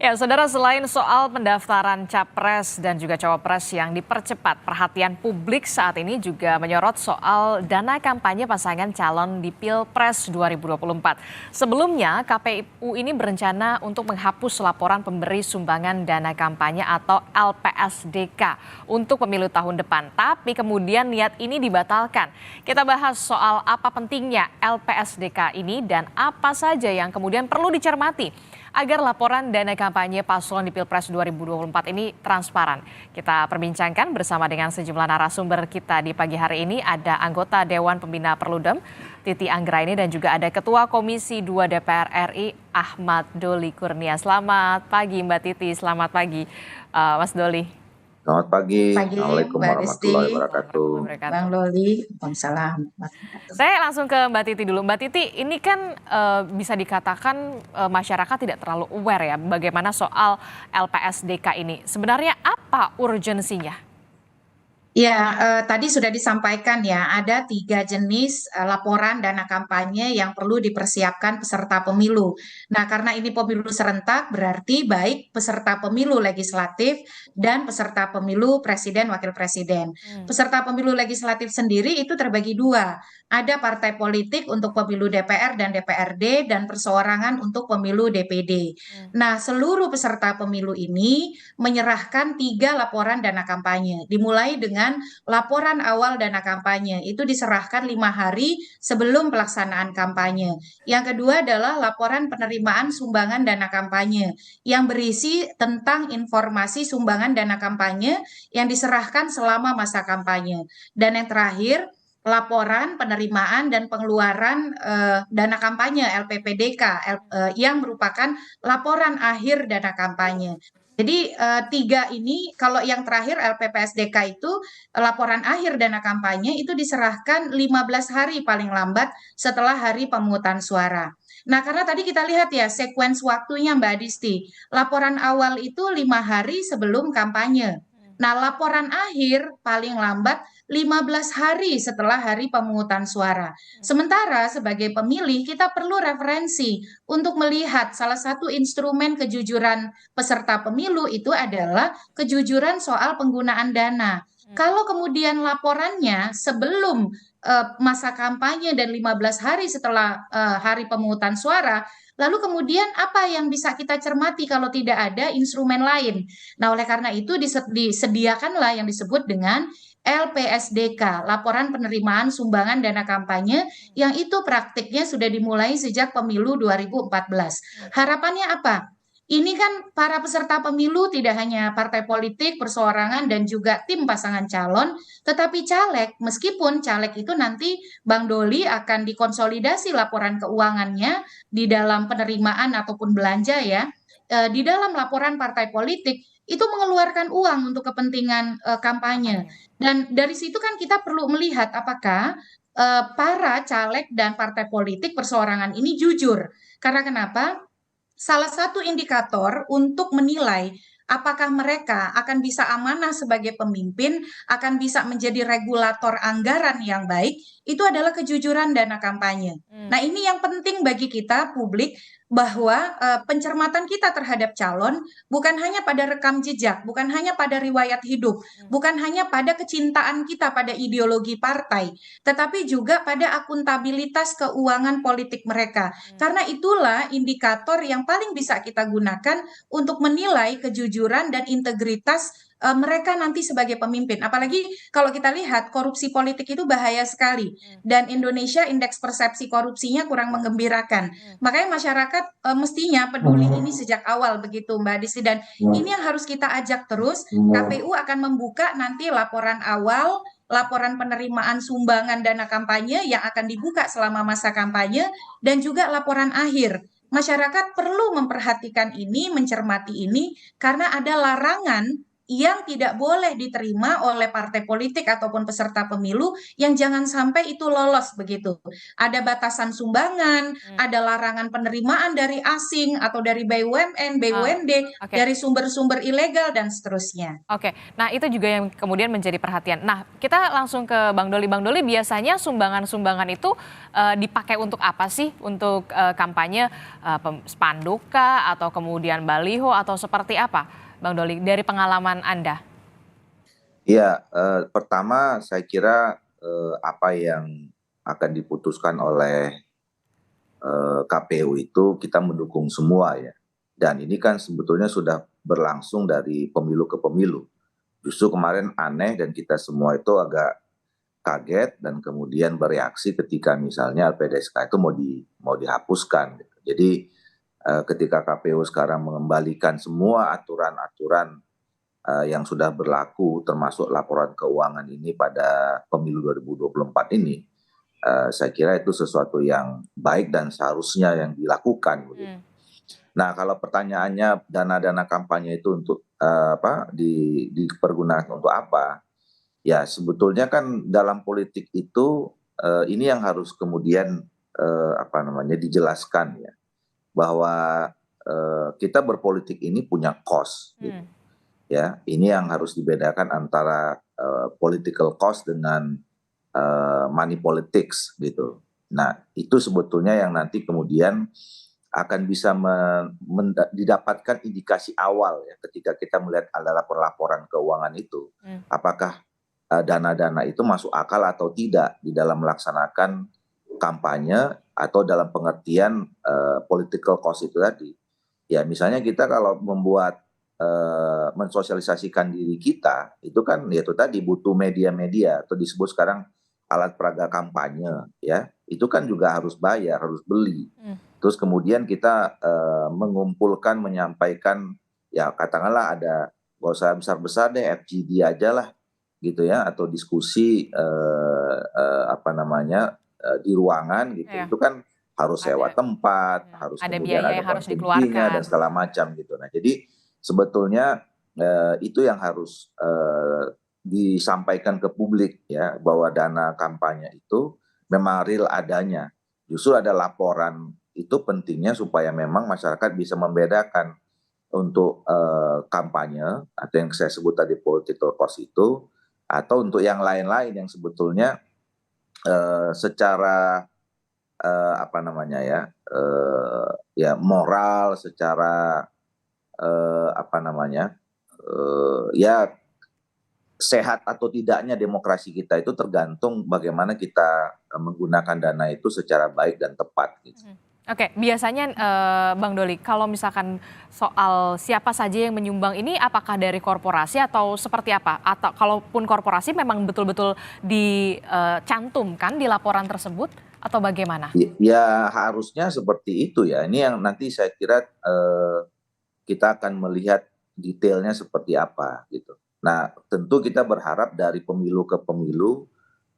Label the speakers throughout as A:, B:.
A: Ya, saudara, selain soal pendaftaran capres dan juga cawapres yang dipercepat, perhatian publik saat ini juga menyorot soal dana kampanye pasangan calon di Pilpres 2024. Sebelumnya, KPU ini berencana untuk menghapus laporan pemberi sumbangan dana kampanye atau LPSDK untuk pemilu tahun depan. Tapi kemudian niat ini dibatalkan. Kita bahas soal apa pentingnya LPSDK ini dan apa saja yang kemudian perlu dicermati agar laporan dana kampanye paslon di Pilpres 2024 ini transparan. Kita perbincangkan bersama dengan sejumlah narasumber kita di pagi hari ini. Ada anggota Dewan Pembina Perludem, Titi Anggraini, dan juga ada Ketua Komisi 2 DPR RI, Ahmad Doli Kurnia. Selamat pagi Mbak Titi, selamat pagi Mas Doli.
B: Selamat pagi.
C: Pagi,
B: Assalamualaikum
C: Mbak
B: warahmatullahi
C: Desti,
B: wabarakatuh.
C: Bang Loli, Waalaikumsalam.
A: Saya langsung ke Mbak Titi dulu. Mbak Titi, ini kan bisa dikatakan masyarakat tidak terlalu aware ya bagaimana soal LPSDK ini. Sebenarnya apa urgensinya?
C: Ya, tadi sudah disampaikan ya, ada 3 jenis laporan dana kampanye yang perlu dipersiapkan peserta pemilu. Nah, karena ini pemilu serentak, berarti baik peserta pemilu legislatif dan peserta pemilu presiden, wakil presiden. Peserta pemilu legislatif sendiri itu terbagi dua. Ada partai politik untuk pemilu DPR dan DPRD dan perseorangan untuk pemilu DPD. Nah, seluruh peserta pemilu ini menyerahkan 3 laporan dana kampanye, dimulai dengan laporan awal dana kampanye itu diserahkan 5 hari sebelum pelaksanaan kampanye. Yang kedua adalah laporan penerimaan sumbangan dana kampanye yang berisi tentang informasi sumbangan dana kampanye yang diserahkan selama masa kampanye. Dan yang terakhir, laporan penerimaan dan pengeluaran dana kampanye LPPDK yang merupakan laporan akhir dana kampanye. Jadi 3 ini, kalau yang terakhir LPPSDK itu laporan akhir dana kampanye itu diserahkan 15 hari paling lambat setelah hari pemungutan suara. Nah, karena tadi kita lihat ya sekuens waktunya Mbak Disti, laporan awal itu 5 hari sebelum kampanye. Nah, laporan akhir paling lambat 15 hari setelah hari pemungutan suara. Sementara sebagai pemilih kita perlu referensi untuk melihat salah satu instrumen kejujuran peserta pemilu itu adalah kejujuran soal penggunaan dana. Kalau kemudian laporannya sebelum masa kampanye dan 15 hari setelah hari pemungutan suara, lalu kemudian apa yang bisa kita cermati kalau tidak ada instrumen lain? Nah, oleh karena itu disediakanlah yang disebut dengan LPSDK, Laporan Penerimaan Sumbangan Dana Kampanye, yang itu praktiknya sudah dimulai sejak pemilu 2014. Harapannya apa? Ini kan para peserta pemilu tidak hanya partai politik, perseorangan, dan juga tim pasangan calon, tetapi caleg, meskipun caleg itu nanti Bang Doli akan dikonsolidasi laporan keuangannya di dalam penerimaan ataupun belanja ya, di dalam laporan partai politik, itu mengeluarkan uang untuk kepentingan kampanye. Dan dari situ kan kita perlu melihat apakah para caleg dan partai politik perseorangan ini jujur. Karena kenapa? Salah satu indikator untuk menilai apakah mereka akan bisa amanah sebagai pemimpin, akan bisa menjadi regulator anggaran yang baik, itu adalah kejujuran dana kampanye. Nah, ini yang penting bagi kita publik, bahwa pencermatan kita terhadap calon bukan hanya pada rekam jejak, bukan hanya pada riwayat hidup, bukan hanya pada kecintaan kita pada ideologi partai, tetapi juga pada akuntabilitas keuangan politik mereka. Karena itulah indikator yang paling bisa kita gunakan untuk menilai kejujuran dan integritas mereka nanti sebagai pemimpin. Apalagi kalau kita lihat korupsi politik itu bahaya sekali, dan Indonesia indeks persepsi korupsinya kurang menggembirakan. Makanya masyarakat mestinya peduli ini sejak awal begitu Mbak Disi, dan ini yang harus kita ajak terus. KPU akan membuka nanti laporan awal, laporan penerimaan sumbangan dana kampanye yang akan dibuka selama masa kampanye, dan juga laporan akhir. Masyarakat perlu memperhatikan ini, mencermati ini, karena ada larangan yang tidak boleh diterima oleh partai politik ataupun peserta pemilu yang jangan sampai itu lolos begitu. Ada batasan sumbangan,
A: Hmm.
C: ada larangan penerimaan dari asing atau dari BUMN,
A: Ah,
C: BUMD,
A: oke.
C: dari sumber-sumber ilegal dan seterusnya.
A: Oke, nah itu juga yang kemudian menjadi perhatian. Nah, kita langsung ke Bang Doli. Bang Doli, biasanya sumbangan-sumbangan itu dipakai untuk apa sih? Untuk kampanye spanduk kah, atau kemudian baliho, atau seperti apa? Bang Doli, dari pengalaman Anda.
B: Iya, pertama saya kira, apa yang akan diputuskan oleh, KPU itu kita mendukung semua ya. Dan ini kan sebetulnya sudah berlangsung dari pemilu ke pemilu. Justru kemarin aneh dan kita semua itu agak kaget dan kemudian bereaksi ketika misalnya LPDSK itu mau dihapuskan gitu. Jadi, ketika KPU sekarang mengembalikan semua aturan-aturan yang sudah berlaku termasuk laporan keuangan ini pada pemilu 2024 ini, saya kira itu sesuatu yang baik dan seharusnya yang dilakukan begitu.
A: Hmm.
B: Nah, kalau pertanyaannya dana-dana kampanye itu untuk dipergunakan untuk apa? Ya sebetulnya kan dalam politik itu ini yang harus kemudian dijelaskan ya bahwa kita berpolitik ini punya cost gitu
A: Hmm.
B: ya. Ini yang harus dibedakan antara political cost dengan money politics gitu. Nah, itu sebetulnya yang nanti kemudian akan bisa didapatkan indikasi awal ya ketika kita melihat ada laporan keuangan itu.
A: Hmm.
B: Apakah dana-dana itu masuk akal atau tidak di dalam melaksanakan kampanye atau dalam pengertian political cost itu tadi. Ya misalnya kita kalau membuat mensosialisasikan diri kita itu kan ya itu tadi butuh media-media atau disebut sekarang alat peraga kampanye ya itu kan juga harus bayar, harus beli. Terus kemudian kita mengumpulkan, menyampaikan ya katakanlah ada gak usah besar-besar deh FGD aja lah gitu ya atau diskusi di ruangan gitu.
A: Iya.
B: Itu kan harus sewa
A: Ada,
B: tempat, harus
A: ada
B: kemudian
A: biaya
B: ada
A: yang harus
B: konsumsinya dan
A: dikeluarkan.
B: segala macam gitu. Nah, jadi sebetulnya itu yang harus disampaikan ke publik ya bahwa dana kampanye itu memang real adanya. Justru ada laporan itu pentingnya supaya memang masyarakat bisa membedakan untuk kampanye atau yang saya sebut tadi political cost itu atau untuk yang lain-lain yang sebetulnya secara ya moral, secara ya sehat atau tidaknya demokrasi kita itu tergantung bagaimana kita menggunakan dana itu secara baik dan tepat gitu.
A: Oke, biasanya Bang Doli, kalau misalkan soal siapa saja yang menyumbang ini, apakah dari korporasi atau seperti apa? Atau kalaupun korporasi memang betul-betul dicantumkan di laporan tersebut atau bagaimana?
B: Ya harusnya seperti itu ya. Ini yang nanti saya kira kita akan melihat detailnya seperti apa gitu. Nah tentu kita berharap dari pemilu ke pemilu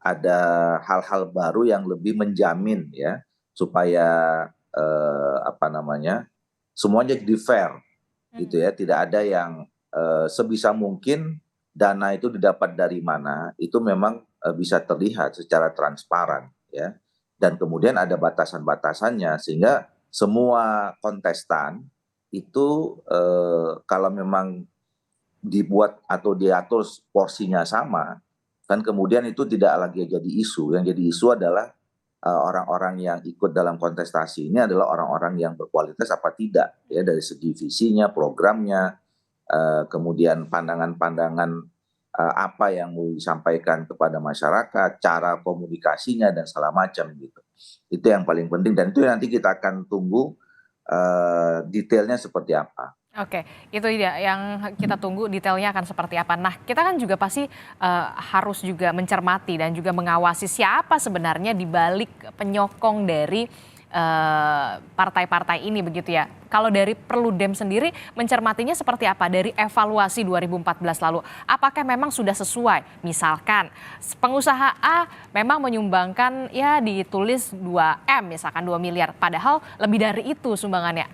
B: ada hal-hal baru yang lebih menjamin ya supaya semuanya jadi fair gitu ya. Tidak ada yang sebisa mungkin dana itu didapat dari mana itu memang bisa terlihat secara transparan ya. Dan kemudian ada batasan-batasannya sehingga semua kontestan itu kalau memang dibuat atau diatur porsinya sama kan kemudian itu tidak lagi jadi isu. Yang jadi isu adalah orang-orang yang ikut dalam kontestasi ini adalah orang-orang yang berkualitas apa tidak ya dari segi visinya, programnya, kemudian pandangan-pandangan apa yang mau disampaikan kepada masyarakat, cara komunikasinya dan segala macam gitu. Itu yang paling penting dan itu nanti kita akan tunggu detailnya seperti apa.
A: Oke, itu dia yang kita tunggu detailnya akan seperti apa. Nah, kita kan juga pasti harus juga mencermati dan juga mengawasi siapa sebenarnya di balik penyokong dari partai-partai ini begitu ya. Kalau dari Perludem sendiri mencermatinya seperti apa dari evaluasi 2014 lalu? Apakah memang sudah sesuai? Misalkan pengusaha A memang menyumbangkan ya ditulis 2M misalkan 2 miliar padahal lebih dari itu sumbangannya.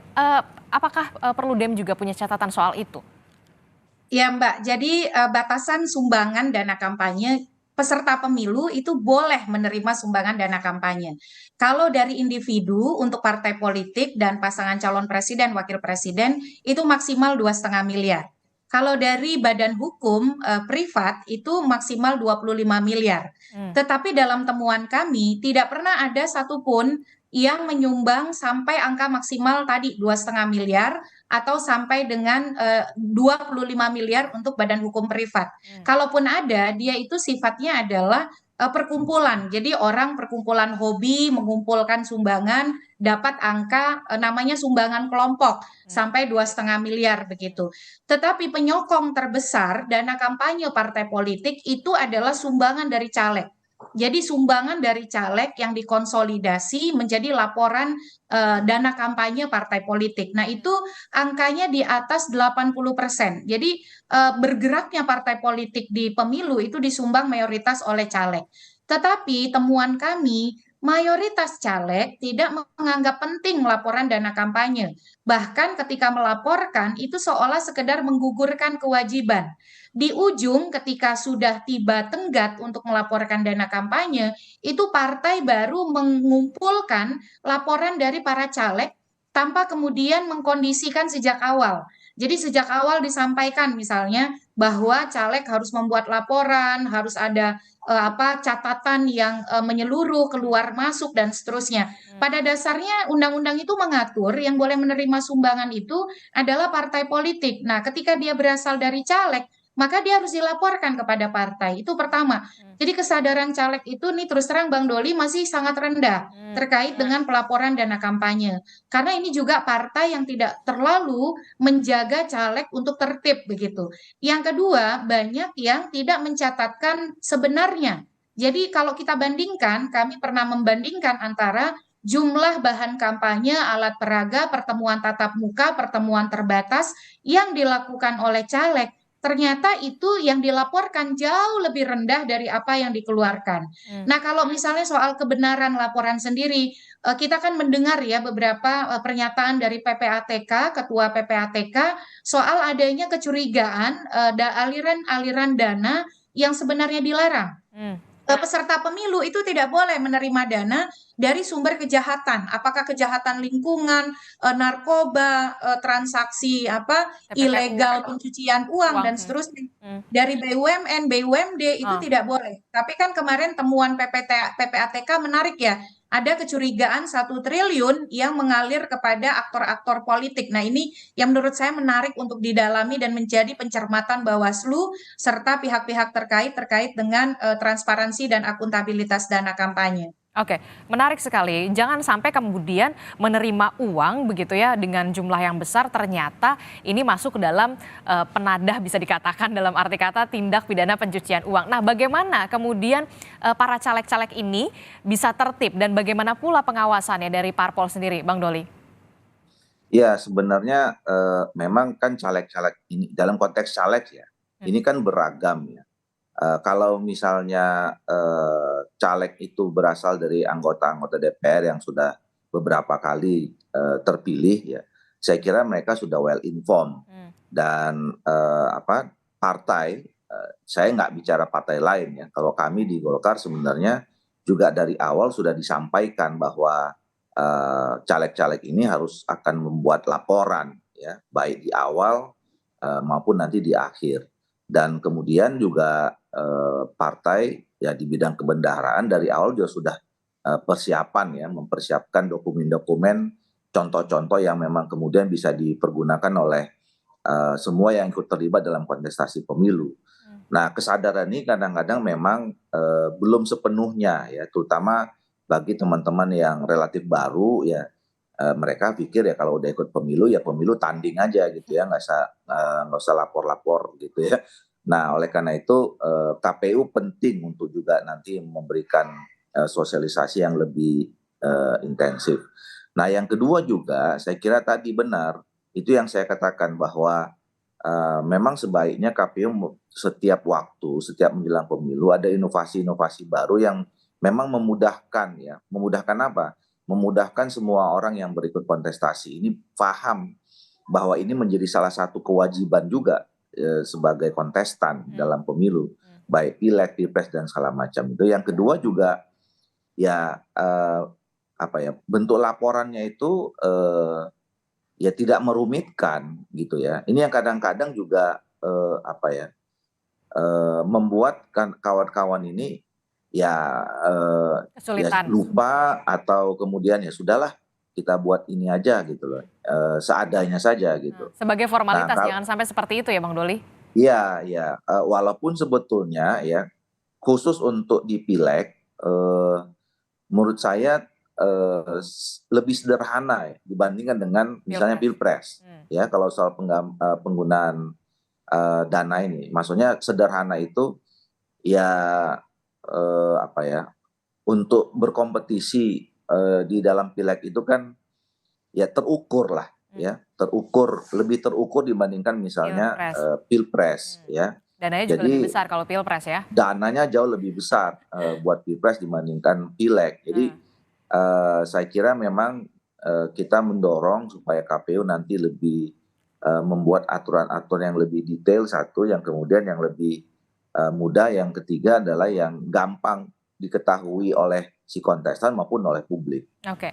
A: Apakah Perludem juga punya catatan soal itu?
C: Ya Mbak, jadi batasan sumbangan dana kampanye peserta pemilu itu boleh menerima sumbangan dana kampanye. Kalau dari individu untuk partai politik dan pasangan calon presiden, wakil presiden itu maksimal 2,5 miliar. Kalau dari badan hukum privat itu maksimal 25 miliar.
A: Hmm.
C: Tetapi dalam temuan kami tidak pernah ada satupun yang menyumbang sampai angka maksimal tadi 2,5 miliar atau sampai dengan 25 miliar untuk badan hukum privat. Kalaupun ada, dia itu sifatnya adalah perkumpulan. Jadi orang perkumpulan hobi mengumpulkan sumbangan dapat angka namanya sumbangan kelompok sampai 2,5 miliar begitu. Tetapi penyokong terbesar dana kampanye partai politik itu adalah sumbangan dari caleg. Jadi sumbangan dari caleg yang dikonsolidasi menjadi laporan dana kampanye partai politik. Nah, itu angkanya di atas 80%. Jadi bergeraknya partai politik di pemilu itu disumbang mayoritas oleh caleg. Tetapi temuan kami, mayoritas caleg tidak menganggap penting laporan dana kampanye. Bahkan ketika melaporkan itu seolah sekedar menggugurkan kewajiban. Di ujung ketika sudah tiba tenggat untuk melaporkan dana kampanye, itu partai baru mengumpulkan laporan dari para caleg tanpa kemudian mengkondisikan sejak awal. Jadi sejak awal disampaikan misalnya bahwa caleg harus membuat laporan, harus ada catatan yang menyeluruh keluar masuk dan seterusnya. Pada dasarnya undang-undang itu mengatur yang boleh menerima sumbangan itu adalah partai politik. Nah, ketika dia berasal dari caleg, maka dia harus dilaporkan kepada partai. Itu pertama. Jadi kesadaran caleg itu nih terus terang Bang Doli masih sangat rendah terkait dengan pelaporan dana kampanye. Karena ini juga partai yang tidak terlalu menjaga caleg untuk tertib begitu. Yang kedua, banyak yang tidak mencatatkan sebenarnya. Jadi kalau kita bandingkan, kami pernah membandingkan antara jumlah bahan kampanye, alat peraga, pertemuan tatap muka, pertemuan terbatas yang dilakukan oleh caleg. Ternyata itu yang dilaporkan jauh lebih rendah dari apa yang dikeluarkan. Nah, kalau misalnya soal kebenaran laporan sendiri, kita kan mendengar ya beberapa pernyataan dari PPATK, Ketua PPATK, soal adanya kecurigaan aliran-aliran dana yang sebenarnya dilarang. Peserta pemilu itu tidak boleh menerima dana dari sumber kejahatan, apakah kejahatan lingkungan, narkoba, transaksi ilegal pencucian uang dan seterusnya. Dari BUMN, BUMD itu tidak boleh. Tapi kan kemarin temuan PPATK menarik ya. Ada kecurigaan 1 triliun yang mengalir kepada aktor-aktor politik. Nah, ini yang menurut saya menarik untuk didalami dan menjadi pencermatan Bawaslu serta pihak-pihak terkait dengan transparansi dan akuntabilitas dana kampanye.
A: Oke, menarik sekali. Jangan sampai kemudian menerima uang begitu ya dengan jumlah yang besar ternyata ini masuk ke dalam penadah bisa dikatakan dalam arti kata tindak pidana pencucian uang. Nah, bagaimana kemudian para caleg-caleg ini bisa tertib dan bagaimana pula pengawasannya dari parpol sendiri, Bang Doli?
B: Ya, sebenarnya memang kan caleg-caleg ini dalam konteks caleg ya, ini kan beragam ya. Kalau misalnya caleg itu berasal dari anggota-anggota DPR yang sudah beberapa kali terpilih ya, saya kira mereka sudah well informed dan partai, saya nggak bicara partai lain ya. Kalau kami di Golkar sebenarnya juga dari awal sudah disampaikan bahwa caleg-caleg ini harus akan membuat laporan ya, baik di awal maupun nanti di akhir. Dan kemudian juga partai ya di bidang kebendaharaan dari awal juga sudah persiapan ya, mempersiapkan dokumen-dokumen contoh-contoh yang memang kemudian bisa dipergunakan oleh semua yang ikut terlibat dalam kontestasi pemilu. Nah, kesadaran ini kadang-kadang memang belum sepenuhnya ya, terutama bagi teman-teman yang relatif baru ya, mereka pikir ya kalau udah ikut pemilu ya pemilu tanding aja gitu ya, nggak usah lapor-lapor gitu ya. Nah, oleh karena itu KPU penting untuk juga nanti memberikan sosialisasi yang lebih intensif. Nah, yang kedua juga saya kira tadi benar, itu yang saya katakan bahwa memang sebaiknya KPU setiap waktu, setiap menjelang pemilu ada inovasi-inovasi baru yang memang memudahkan ya. Memudahkan apa? Memudahkan semua orang yang berikut kontestasi ini paham bahwa ini menjadi salah satu kewajiban juga sebagai kontestan dalam pemilu, baik pileg, pilpres dan segala macam itu. Yang kedua juga ya bentuk laporannya itu ya tidak merumitkan gitu ya. Ini yang kadang-kadang juga membuat kawan-kawan ini ya
A: Kesulitan.
B: lupa atau kemudian ya sudahlah kita buat ini aja gitu loh, seadanya saja gitu.
A: Sebagai formalitas,
B: Nah,
A: jangan sampai seperti itu ya Bang Doli?
B: Iya, ya. Walaupun sebetulnya ya khusus untuk di pileg, menurut saya lebih sederhana ya, dibandingkan dengan misalnya pilpres. Ya, kalau soal penggunaan dana ini, maksudnya sederhana itu ya untuk berkompetisi di dalam pileg itu kan ya terukur lah ya, lebih terukur dibandingkan misalnya pilpres ya.
A: Dananya juga lebih besar kalau pilpres ya?
B: Dananya jauh lebih besar buat pilpres dibandingkan pileg. Jadi saya kira memang kita mendorong supaya KPU nanti lebih membuat aturan-aturan yang lebih detail, satu, yang kemudian yang lebih mudah, yang ketiga adalah yang gampang diketahui oleh si kontestan maupun oleh publik.
A: Oke.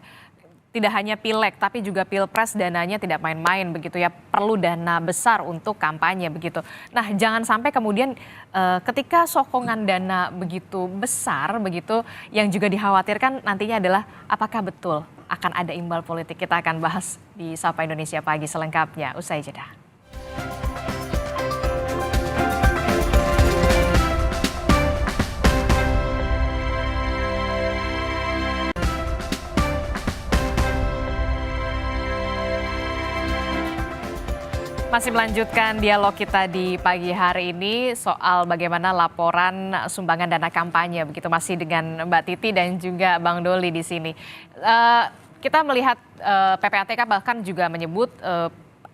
A: Tidak hanya pileg, tapi juga pilpres dananya tidak main-main begitu ya. Perlu dana besar untuk kampanye begitu. Nah, jangan sampai kemudian ketika sokongan dana begitu besar begitu, yang juga dikhawatirkan nantinya adalah apakah betul akan ada imbal politik. Kita akan bahas di Sapa Indonesia Pagi selengkapnya usai jeda. Masih melanjutkan dialog kita di pagi hari ini soal bagaimana laporan sumbangan dana kampanye, begitu masih dengan Mbak Titi dan juga Bang Doli di sini. Kita melihat PPATK bahkan juga menyebut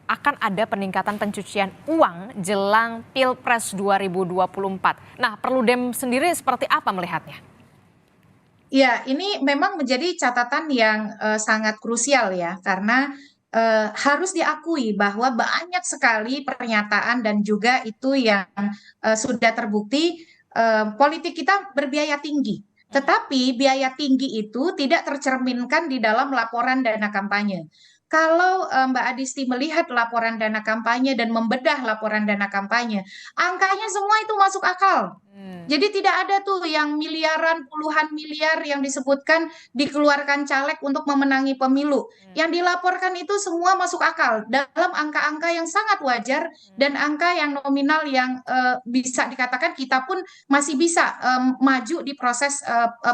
A: akan ada peningkatan pencucian uang jelang Pilpres 2024. Nah, Perludem sendiri seperti apa melihatnya?
C: Ya, ini memang menjadi catatan yang sangat krusial ya, karena harus diakui bahwa banyak sekali pernyataan dan juga itu yang sudah terbukti politik kita berbiaya tinggi. Tetapi biaya tinggi itu tidak tercerminkan di dalam laporan dana kampanye. Kalau Mbak Adisti melihat laporan dana kampanye dan membedah laporan dana kampanye, angkanya semua itu masuk akal. Jadi tidak ada tuh yang miliaran, puluhan miliar yang disebutkan dikeluarkan caleg untuk memenangi pemilu. Yang dilaporkan itu semua masuk akal dalam angka-angka yang sangat wajar dan angka yang nominal yang bisa dikatakan kita pun masih bisa maju di proses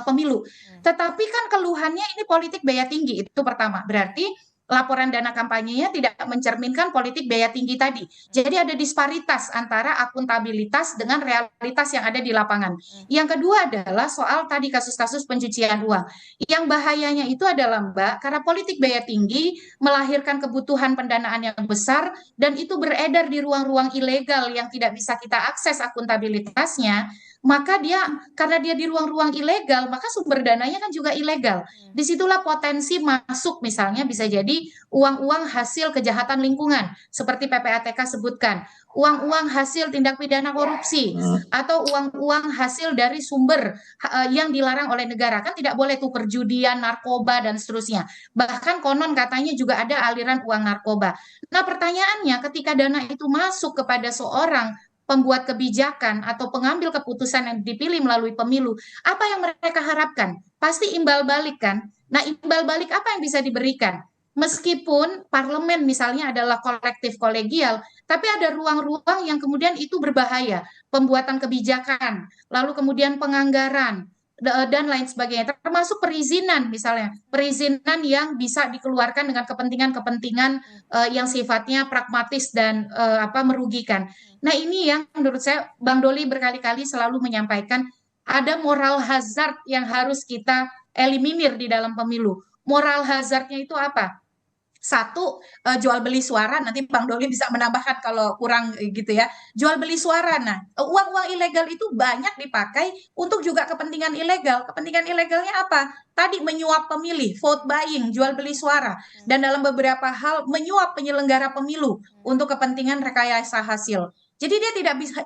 C: pemilu. Tetapi kan keluhannya ini politik biaya tinggi, itu pertama. Berarti laporan dana kampanyenya tidak mencerminkan politik biaya tinggi tadi. Jadi ada disparitas antara akuntabilitas dengan realitas yang ada di lapangan. Yang kedua adalah soal tadi kasus-kasus pencucian uang. Yang bahayanya itu adalah Mbak, karena politik biaya tinggi melahirkan kebutuhan pendanaan yang besar dan itu beredar di ruang-ruang ilegal yang tidak bisa kita akses akuntabilitasnya, maka karena dia di ruang-ruang ilegal, maka sumber dananya kan juga ilegal. Disitulah potensi masuk misalnya bisa jadi uang-uang hasil kejahatan lingkungan, seperti PPATK sebutkan, uang-uang hasil tindak pidana korupsi, atau uang-uang hasil dari sumber yang dilarang oleh negara. Kan tidak boleh tuh perjudian, narkoba, dan seterusnya. Bahkan konon katanya juga ada aliran uang narkoba. Nah pertanyaannya ketika dana itu masuk kepada seorang pembuat kebijakan atau pengambil keputusan yang dipilih melalui pemilu, apa yang mereka harapkan? Pasti imbal balik kan? Nah, imbal balik apa yang bisa diberikan? Meskipun parlemen misalnya adalah kolektif kolegial, tapi ada ruang-ruang yang kemudian itu berbahaya. Pembuatan kebijakan, lalu kemudian penganggaran, dan lain sebagainya. Termasuk perizinan misalnya. Perizinan yang bisa dikeluarkan dengan kepentingan-kepentingan yang sifatnya pragmatis dan merugikan. Nah ini yang menurut saya Bang Doli berkali-kali selalu menyampaikan ada moral hazard yang harus kita eliminir di dalam pemilu. Moral hazardnya itu apa? Satu, jual beli suara, nanti Bang Doli bisa menambahkan kalau kurang gitu ya. Jual beli suara, nah uang-uang ilegal itu banyak dipakai untuk juga kepentingan ilegal. Kepentingan ilegalnya apa? Tadi menyuap pemilih, vote buying, jual beli suara. Dan dalam beberapa hal menyuap penyelenggara pemilu untuk kepentingan rekayasa hasil. Jadi dia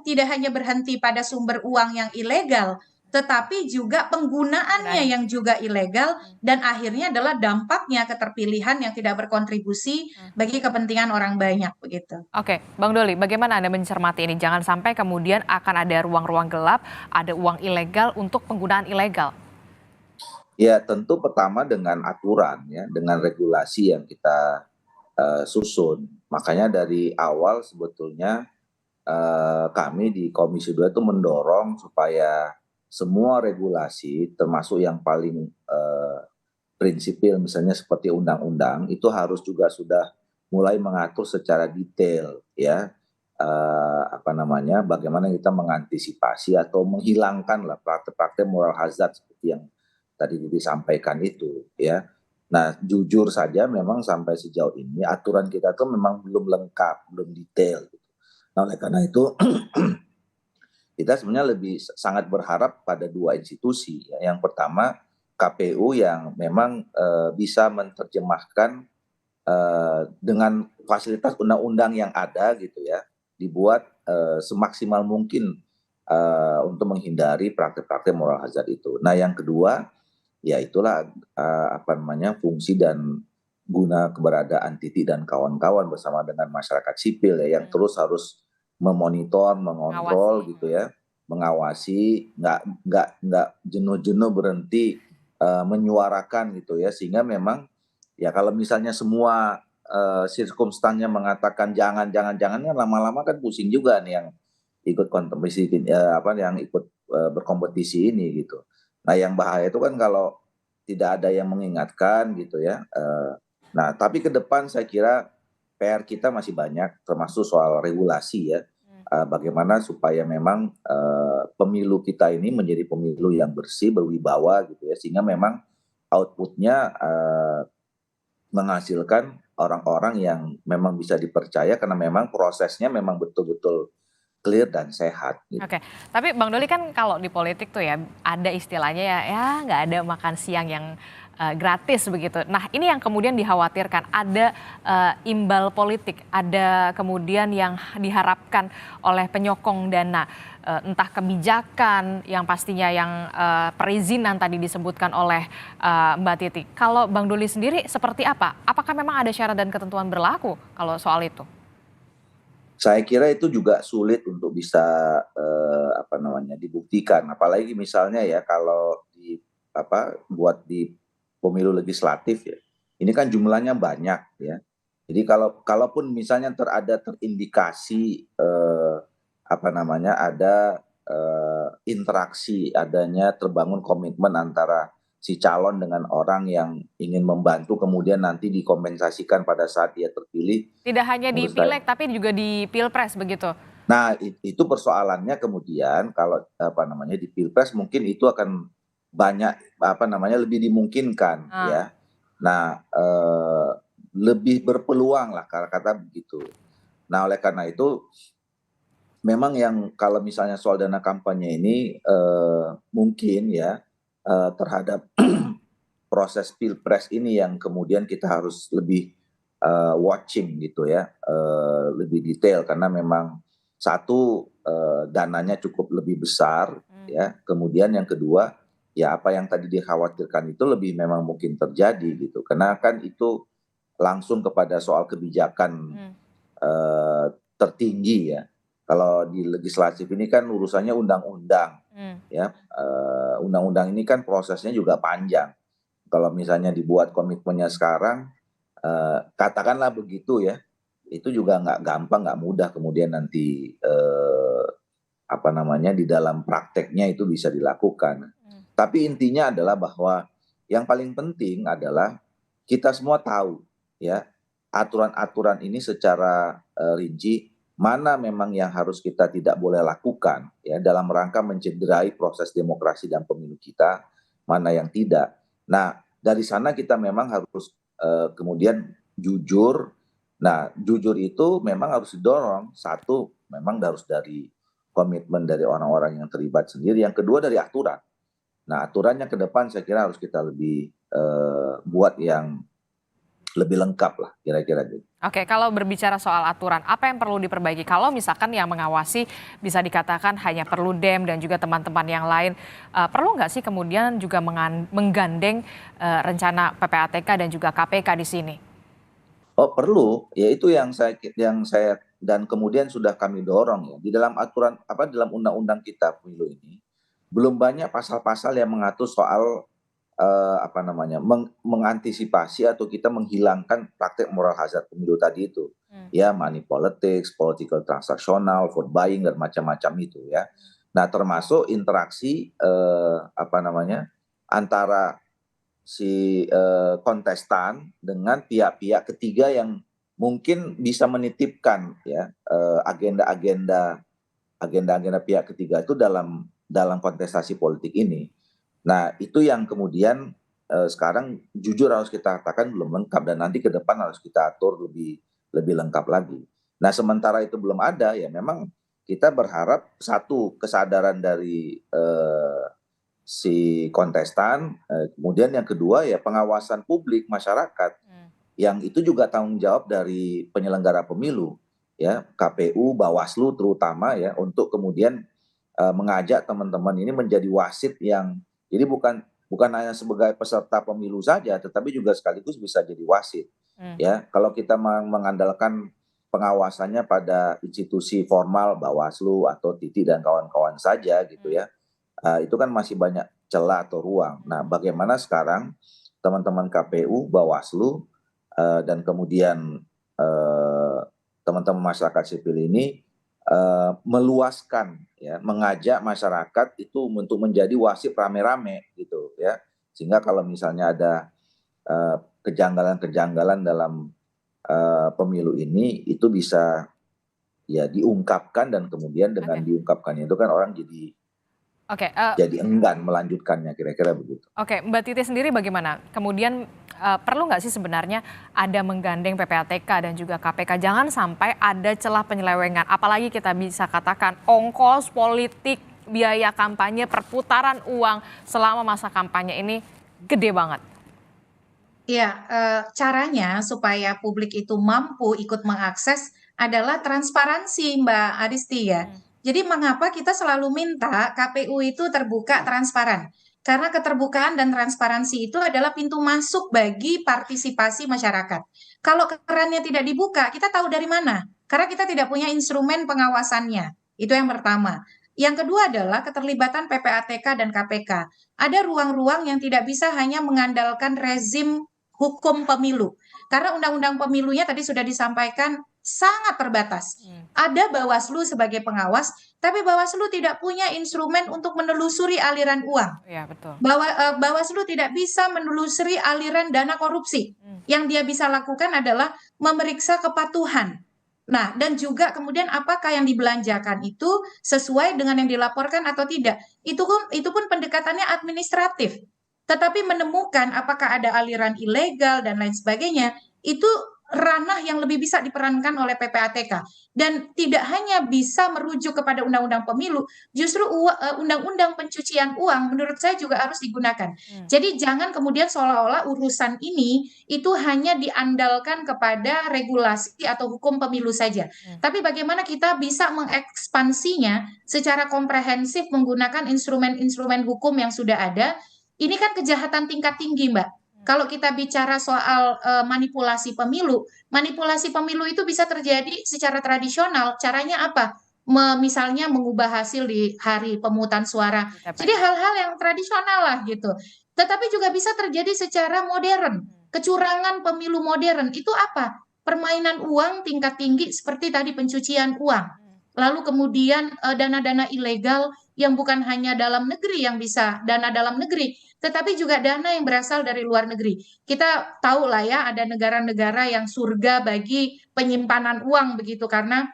C: tidak hanya berhenti pada sumber uang yang ilegal, tetapi juga penggunaannya yang juga ilegal dan akhirnya adalah dampaknya keterpilihan yang tidak berkontribusi bagi kepentingan orang banyak begitu.
A: Oke, Bang Doli, bagaimana Anda mencermati ini? Jangan sampai kemudian akan ada ruang-ruang gelap, ada uang ilegal untuk penggunaan ilegal.
B: Ya tentu pertama dengan aturan ya, dengan regulasi yang kita susun. Makanya dari awal sebetulnya kami di Komisi 2 itu mendorong supaya semua regulasi termasuk yang paling prinsipil misalnya seperti undang-undang itu harus juga sudah mulai mengatur secara detail ya apa namanya bagaimana kita mengantisipasi atau menghilangkan lah praktek-praktek moral hazard seperti yang tadi disampaikan itu ya. Nah jujur saja memang sampai sejauh ini aturan kita tuh memang belum lengkap, belum detail. Nah oleh karena itu kita sebenarnya lebih sangat berharap pada dua institusi ya. Yang pertama KPU yang memang bisa menerjemahkan dengan fasilitas undang-undang yang ada gitu ya, dibuat semaksimal mungkin untuk menghindari praktek-praktek moral hazard itu. Nah yang kedua ya itulah apa namanya fungsi dan guna keberadaan Titi dan kawan-kawan bersama dengan masyarakat sipil ya yang terus harus memonitor, mengontrol
A: Ngawasi.
B: gitu ya, mengawasi, nggak jenuh-jenuh berhenti menyuarakan gitu ya, sehingga memang ya kalau misalnya semua sirkumstannya mengatakan jangan, jangan kan lama-lama kan pusing juga nih yang ikut kompetisi apa yang ikut berkompetisi ini gitu. Nah yang bahaya itu kan kalau tidak ada yang mengingatkan gitu ya. Nah tapi ke depan saya kira PR kita masih banyak termasuk soal regulasi ya. Bagaimana supaya memang pemilu kita ini menjadi pemilu yang bersih, berwibawa gitu ya, sehingga memang outputnya menghasilkan orang-orang yang memang bisa dipercaya karena memang prosesnya memang betul-betul clear dan sehat gitu.
A: Oke, tapi Bang Doli kan kalau di politik tuh ya ada istilahnya ya nggak ada makan siang yang gratis begitu. Nah ini yang kemudian dikhawatirkan ada imbal politik, ada kemudian yang diharapkan oleh penyokong dana, entah kebijakan yang pastinya yang perizinan tadi disebutkan oleh Mbak Titi. Kalau Bang Doli sendiri seperti apa? Apakah memang ada syarat dan ketentuan berlaku kalau soal itu?
B: Saya kira itu juga sulit untuk bisa apa namanya dibuktikan, apalagi misalnya ya kalau di apa buat di pemilu legislatif ya. Ini kan jumlahnya banyak ya. Jadi kalaupun misalnya ada terindikasi apa namanya ada interaksi, adanya terbangun komitmen antara si calon dengan orang yang ingin membantu kemudian nanti dikompensasikan pada saat dia terpilih.
A: Tidak hanya di
B: Menurut saya
A: pileg tapi juga di pilpres begitu?
B: nah, itu persoalannya kemudian kalau apa namanya di Pilpres mungkin itu akan banyak apa namanya lebih dimungkinkan
A: Ah.
B: ya. Nah, lebih berpeluang lah kata begitu. Nah, oleh karena itu memang yang kalau misalnya soal dana kampanye ini mungkin ya terhadap proses Pilpres ini yang kemudian kita harus lebih watching gitu ya, lebih detail karena memang satu dananya cukup lebih besar ya, kemudian yang kedua ya apa yang tadi dikhawatirkan itu lebih memang mungkin terjadi gitu, karena kan itu langsung kepada soal kebijakan tertinggi ya. Kalau di legislatif ini kan urusannya undang-undang ya, undang-undang ini kan prosesnya juga panjang. Kalau misalnya dibuat komitmennya sekarang, katakanlah begitu ya, itu juga nggak gampang, nggak mudah kemudian nanti apa namanya di dalam prakteknya itu bisa dilakukan. Tapi intinya adalah bahwa yang paling penting adalah kita semua tahu ya aturan-aturan ini secara rinci mana memang yang harus kita tidak boleh lakukan ya dalam rangka mencederai proses demokrasi dan pemilu kita, mana yang tidak. Nah, dari sana kita memang harus kemudian jujur. Nah, jujur itu memang harus didorong. Satu, memang harus dari komitmen dari orang-orang yang terlibat sendiri. Yang kedua dari aturan. Nah, aturannya ke depan saya kira harus kita lebih buat yang lebih lengkap lah kira-kira gitu.
A: Oke, kalau berbicara soal aturan, apa yang perlu diperbaiki? Kalau misalkan yang mengawasi bisa dikatakan hanya perlu DEM dan juga teman-teman yang lain, perlu nggak sih kemudian juga menggandeng rencana PPATK dan juga KPK di sini?
B: Oh perlu, ya itu yang saya dan kemudian sudah kami dorong ya di dalam aturan apa dalam undang-undang kita pemilu ini belum banyak pasal-pasal yang mengatur soal apa namanya mengantisipasi atau kita menghilangkan praktek moral hazard pemilu tadi itu ya money politics, political transaksional, vote buying dan macam-macam itu ya. Nah termasuk interaksi apa namanya antara si kontestan dengan pihak-pihak ketiga yang mungkin bisa menitipkan ya agenda-agenda pihak ketiga itu dalam kontestasi politik ini. Nah itu yang kemudian sekarang jujur harus kita katakan belum lengkap dan nanti ke depan harus kita atur lebih lebih lengkap lagi. Nah sementara itu belum ada ya memang kita berharap satu kesadaran dari si kontestan, kemudian yang kedua ya pengawasan publik masyarakat yang itu juga tanggung jawab dari penyelenggara pemilu ya KPU, Bawaslu terutama ya untuk kemudian mengajak teman-teman ini menjadi wasit yang jadi bukan hanya sebagai peserta pemilu saja tetapi juga sekaligus bisa jadi wasit ya kalau kita mengandalkan pengawasannya pada institusi formal Bawaslu atau Titi dan kawan-kawan saja gitu ya itu kan masih banyak celah atau ruang. Nah, bagaimana sekarang teman-teman KPU, Bawaslu, dan kemudian teman-teman masyarakat sipil ini meluaskan, ya, mengajak masyarakat itu untuk menjadi wasit rame-rame gitu, ya, sehingga kalau misalnya ada kejanggalan-kejanggalan dalam pemilu ini itu bisa ya diungkapkan dan kemudian dengan diungkapkannya itu kan orang
A: Oke,
B: jadi enggan melanjutkannya kira-kira begitu.
A: Oke, Mbak Titi sendiri bagaimana? Kemudian perlu nggak sih sebenarnya ada menggandeng PPATK dan juga KPK? Jangan sampai ada celah penyelewengan. Apalagi kita bisa katakan ongkos politik, biaya kampanye, perputaran uang selama masa kampanye ini gede banget.
C: Ya, caranya supaya publik itu mampu ikut mengakses adalah transparansi, Mbak Aristi ya. Jadi mengapa kita selalu minta KPU itu terbuka transparan? Karena keterbukaan dan transparansi itu adalah pintu masuk bagi partisipasi masyarakat. Kalau kerannya tidak dibuka, kita tahu dari mana? Karena kita tidak punya instrumen pengawasannya. Itu yang pertama. Yang kedua adalah keterlibatan PPATK dan KPK. Ada ruang-ruang yang tidak bisa hanya mengandalkan rezim hukum pemilu. Karena undang-undang pemilunya tadi sudah disampaikan sangat terbatas. Ada Bawaslu sebagai pengawas, tapi Bawaslu tidak punya instrumen untuk menelusuri aliran uang.
A: Iya, betul.
C: Bawaslu tidak bisa menelusuri aliran dana korupsi. Yang dia bisa lakukan adalah memeriksa kepatuhan. Nah, dan juga kemudian apakah yang dibelanjakan itu sesuai dengan yang dilaporkan atau tidak. Itu pun pendekatannya administratif. Tetapi menemukan apakah ada aliran ilegal dan lain sebagainya, itu ranah yang lebih bisa diperankan oleh PPATK. Dan tidak hanya bisa merujuk kepada undang-undang pemilu, justru undang-undang pencucian uang menurut saya juga harus digunakan. Jadi jangan kemudian seolah-olah urusan ini itu hanya diandalkan kepada regulasi atau hukum pemilu saja. Tapi bagaimana kita bisa mengekspansinya secara komprehensif menggunakan instrumen-instrumen hukum yang sudah ada. Ini kan kejahatan tingkat tinggi, Mbak. Kalau kita bicara soal manipulasi pemilu itu bisa terjadi secara tradisional. Caranya apa? Misalnya mengubah hasil di hari pemungutan suara. Jadi hal-hal yang tradisional lah gitu. Tetapi juga bisa terjadi secara modern. Kecurangan pemilu modern itu apa? Permainan uang tingkat tinggi seperti tadi pencucian uang. Lalu kemudian dana-dana ilegal yang bukan hanya dalam negeri yang bisa dana dalam negeri, tetapi juga dana yang berasal dari luar negeri. Kita tahu lah ya ada negara-negara yang surga bagi penyimpanan uang begitu karena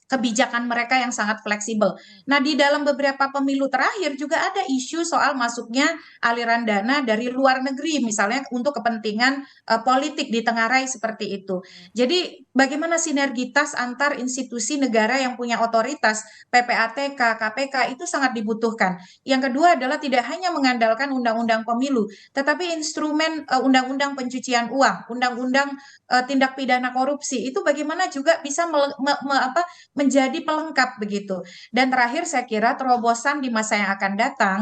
C: kebijakan mereka yang sangat fleksibel. Nah, di dalam beberapa pemilu terakhir juga ada isu soal masuknya aliran dana dari luar negeri, misalnya untuk kepentingan politik ditengarai seperti itu. Jadi, bagaimana sinergitas antar institusi negara yang punya otoritas, PPATK, KPK itu sangat dibutuhkan. Yang kedua adalah tidak hanya mengandalkan undang-undang pemilu, tetapi instrumen undang-undang pencucian uang, undang-undang tindak pidana korupsi itu bagaimana juga bisa menjadi pelengkap begitu. Dan terakhir saya kira terobosan di masa yang akan datang,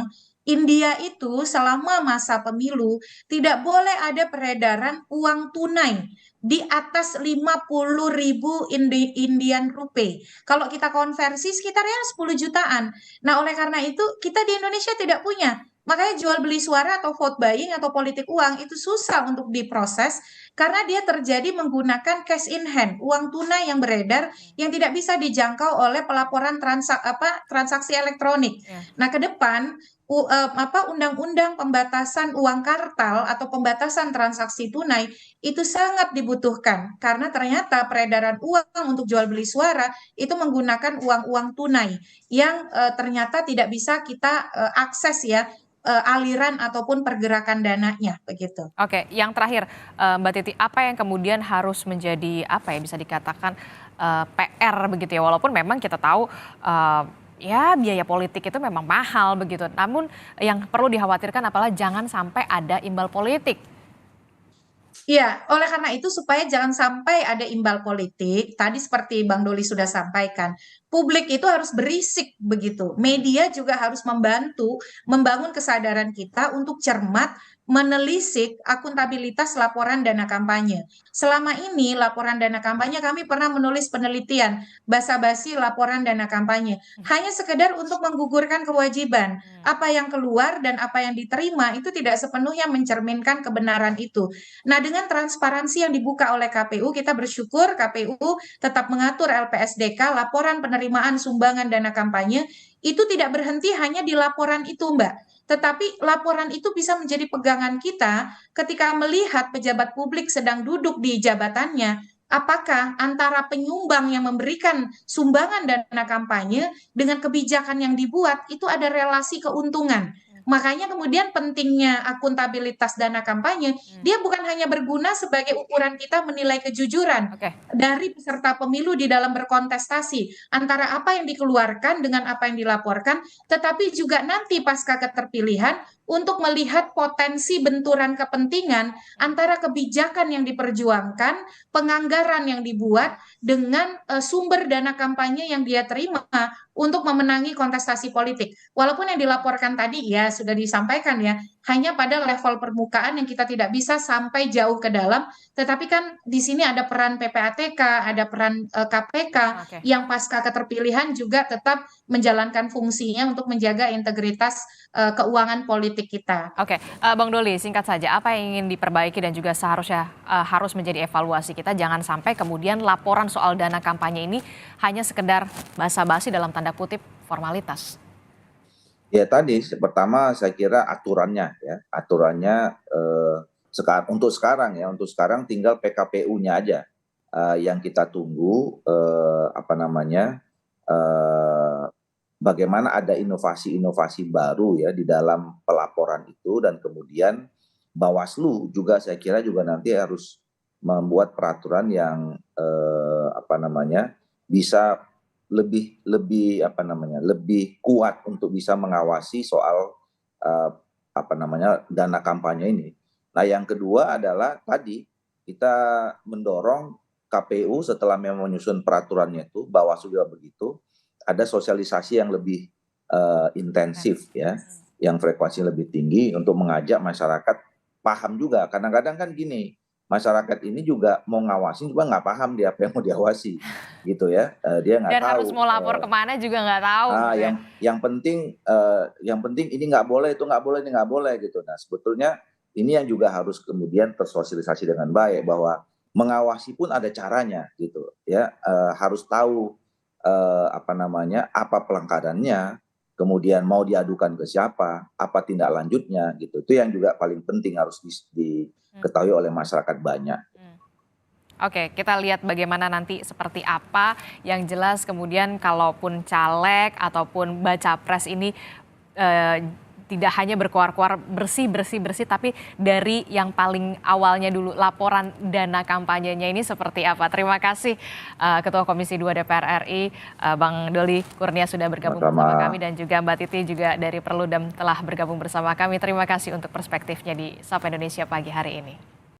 C: India itu selama masa pemilu tidak boleh ada peredaran uang tunai di atas 50.000 Indian rupee. Kalau kita konversi sekitarnya 10 jutaan. Nah, oleh karena itu kita di Indonesia tidak punya. Makanya jual beli suara atau vote buying atau politik uang itu susah untuk diproses karena dia terjadi menggunakan cash in hand, uang tunai yang beredar yang tidak bisa dijangkau oleh pelaporan transaksi elektronik.
A: Ya.
C: Nah, ke depan undang-undang pembatasan uang kartal atau pembatasan transaksi tunai itu sangat dibutuhkan karena ternyata peredaran uang untuk jual beli suara itu menggunakan uang-uang tunai yang ternyata tidak bisa kita akses ya aliran ataupun pergerakan dananya begitu.
A: Oke, yang terakhir, Mbak Titi, apa yang kemudian harus menjadi apa ya bisa dikatakan PR begitu ya, walaupun memang kita tahu ya biaya politik itu memang mahal begitu. Namun yang perlu dikhawatirkan adalah jangan sampai ada imbal politik.
C: Iya, oleh karena itu supaya jangan sampai ada imbal politik, tadi seperti Bang Doli sudah sampaikan, publik itu harus berisik begitu. Media juga harus membantu membangun kesadaran kita untuk cermat menelisik akuntabilitas laporan dana kampanye. Selama ini laporan dana kampanye kami pernah menulis penelitian basa-basi laporan dana kampanye, hanya sekedar untuk menggugurkan kewajiban. Apa yang keluar dan apa yang diterima itu tidak sepenuhnya mencerminkan kebenaran itu. Nah, dengan transparansi yang dibuka oleh KPU, kita bersyukur KPU tetap mengatur LPSDK, laporan penerimaan sumbangan dana kampanye, itu tidak berhenti hanya di laporan itu, Mbak. Tetapi laporan itu bisa menjadi pegangan kita ketika melihat pejabat publik sedang duduk di jabatannya, apakah antara penyumbang yang memberikan sumbangan dana kampanye dengan kebijakan yang dibuat itu ada relasi keuntungan. Makanya kemudian pentingnya akuntabilitas dana kampanye, dia bukan hanya berguna sebagai ukuran kita menilai kejujuran
A: Oke.
C: dari peserta pemilu di dalam berkontestasi antara apa yang dikeluarkan dengan apa yang dilaporkan, tetapi juga nanti pasca keterpilihan untuk melihat potensi benturan kepentingan antara kebijakan yang diperjuangkan, penganggaran yang dibuat dengan sumber dana kampanye yang dia terima untuk memenangi kontestasi politik. Walaupun yang dilaporkan tadi ya sudah disampaikan ya, hanya pada level permukaan yang kita tidak bisa sampai jauh ke dalam, tetapi kan di sini ada peran PPATK, ada peran KPK
A: Oke.
C: yang pasca keterpilihan juga tetap menjalankan fungsinya untuk menjaga integritas keuangan politik kita.
A: Oke, Bang Doli, singkat saja, apa yang ingin diperbaiki dan juga seharusnya harus menjadi evaluasi kita, jangan sampai kemudian laporan soal dana kampanye ini hanya sekedar basa-basi dalam tanda kutip formalitas.
B: Ya tadi, pertama saya kira aturannya ya, aturannya untuk sekarang tinggal PKPU-nya aja yang kita tunggu bagaimana ada inovasi-inovasi baru ya di dalam pelaporan itu, dan kemudian Bawaslu juga saya kira juga nanti harus membuat peraturan yang bisa lebih kuat untuk bisa mengawasi soal dana kampanye ini. Nah, yang kedua adalah tadi kita mendorong KPU setelah memang menyusun peraturannya itu, Bawaslu juga begitu, ada sosialisasi yang lebih intensif ya, yang frekuensi lebih tinggi untuk mengajak masyarakat paham juga. Kadang-kadang kan gini, masyarakat ini juga mau ngawasin juga nggak paham dia apa yang mau diawasi gitu ya, dia nggak
A: Dan
B: tahu.
A: harus mau lapor kemana juga nggak tahu. Gitu ya.
B: yang penting ini nggak boleh, itu nggak boleh, ini nggak boleh gitu. Nah sebetulnya ini yang juga harus kemudian tersosialisasi dengan baik, bahwa mengawasi pun ada caranya gitu ya, harus tahu apa pelanggarannya, kemudian mau diadukan ke siapa, apa tindak lanjutnya gitu. Itu yang juga paling penting harus diketahui oleh masyarakat banyak.
A: Oke, kita lihat bagaimana nanti seperti apa. Yang jelas kemudian kalaupun caleg ataupun baca pres ini eh, tidak hanya berkuar-kuar bersih, tapi dari yang paling awalnya dulu laporan dana kampanyenya ini seperti apa. Terima kasih Ketua Komisi 2 DPR RI, Bang Doli Kurnia sudah bergabung bersama
B: Sama-sama.
A: kami dan juga Mbak Titi juga dari Perludem telah bergabung bersama kami. Terima kasih untuk perspektifnya di Sapa Indonesia pagi hari ini.